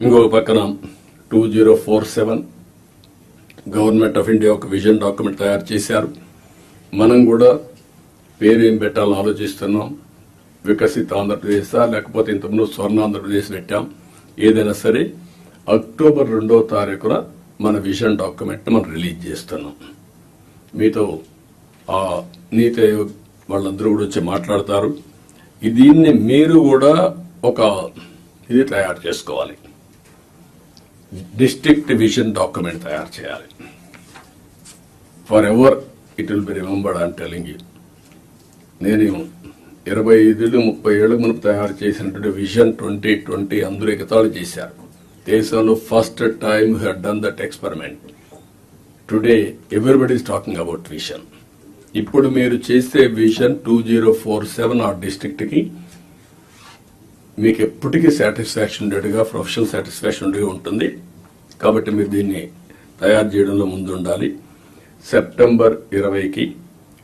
ఇంకొక పక్కన 2047 government of India ఒక విజన్ డాక్యుమెంట్ తయారు చేశారు. మనం కూడా పేరు ఏం పెట్టాలని ఆలోచిస్తున్నాం. వికసిత ఆంధ్రప్రదేశ్ లేకపోతే ఇంతకుముందు స్వర్ణ ఆంధ్రప్రదేశ్ పెట్టాం. ఏదైనా సరే అక్టోబర్ 2వ తారీఖున మన విజన్ డాక్యుమెంట్ మనం రిలీజ్ చేస్తున్నాం. మీతో ఆ నీతి ఆయోగ్ వాళ్ళందరూ కూడా వచ్చి మాట్లాడతారు. దీన్ని మీరు కూడా ఒక ఇది తయారు చేసుకోవాలి. డిస్ట్రిక్ట్ విజన్ డాక్యుమెంట్ తయారు చేయాలి. For ever it will be remembered I'm telling you. నేను 25-30 ఏళ్ల మునుపు తయారు చేసినటువంటి విజన్ 2020 అందరూ ఎగతాళి చేశారు. దేశంలో first time had done that experiment. Today everybody is talking about vision. ఇప్పుడు మీరు చేసే విజన్ 2047 ఆ డిస్ట్రిక్ట్ కి మీకు ఎప్పటికీ సాటిస్ఫాక్షన్ ఉండేట్టుగా, ప్రొఫెషనల్ సాటిస్ఫాక్షన్ ఉండేగా ఉంటుంది. కాబట్టి మీరు దీన్ని తయారు చేయడంలో ముందు ఉండాలి. సెప్టెంబర్ 20కి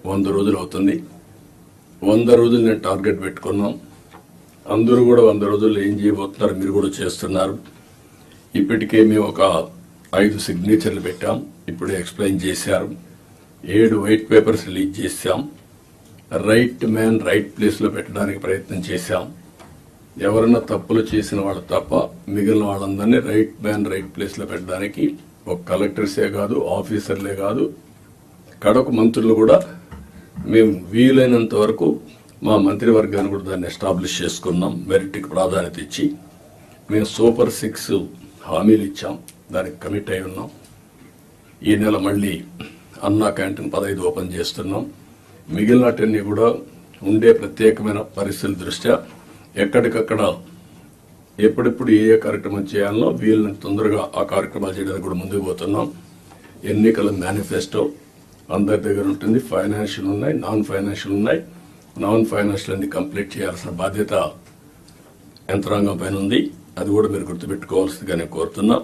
100 రోజులు అవుతుంది. 100 రోజులు నేను టార్గెట్ పెట్టుకున్నాం. అందరూ కూడా 100 రోజుల్లో ఏం చేయబోతున్నారు మీరు కూడా చేస్తున్నారు. ఇప్పటికే మేము ఒక 5 సిగ్నేచర్లు పెట్టాం. ఇప్పుడే ఎక్స్ప్లెయిన్ చేశారు. 7 వైట్ పేపర్స్ రిలీజ్ చేశాం. రైట్ మ్యాన్ రైట్ ప్లేస్ లో పెట్టడానికి ప్రయత్నం చేశాం. ఎవరైనా తప్పులు చేసిన వాళ్ళు తప్ప మిగిలిన వాళ్ళందరినీ రైట్ మ్యాన్ రైట్ ప్లేస్ లో పెట్టడానికి ఒక కలెక్టర్సే కాదు, ఆఫీసర్లే కాదు, కడకు మంత్రులు కూడా మేము వీలైనంత వరకు మా మంత్రివర్గాన్ని కూడా దాన్ని ఎస్టాబ్లిష్ చేసుకున్నాం. మెరిట్కి ప్రాధాన్యత ఇచ్చి మేము సూపర్ 6 హామీలు ఇచ్చాం. దానికి కమిట్ అయి ఉన్నాం. ఈ నెల మళ్ళీ అన్నా క్యాంటీన్ 15 ఓపెన్ చేస్తున్నాం. మిగిలినటన్నీ కూడా ఉండే ప్రత్యేకమైన పరిస్థితుల దృష్ట్యా ఎక్కడికక్కడ ఎప్పుడెప్పుడు ఏ కార్యక్రమం చేయాలనో వీళ్ళని తొందరగా ఆ కార్యక్రమాలు చేయడానికి కూడా ముందుకు పోతున్నాం. ఎన్నికల మేనిఫెస్టో అందరి దగ్గర ఉంటుంది. ఫైనాన్షియల్ ఉన్నాయి, నాన్ ఫైనాన్షియల్ ఉన్నాయి. నాన్ ఫైనాన్షియల్ అన్ని కంప్లీట్ చేయాల్సిన బాధ్యత యంత్రాంగం పైన ఉంది. అది కూడా మీరు గుర్తుపెట్టుకోవాల్సిందిగా నేను కోరుతున్నా.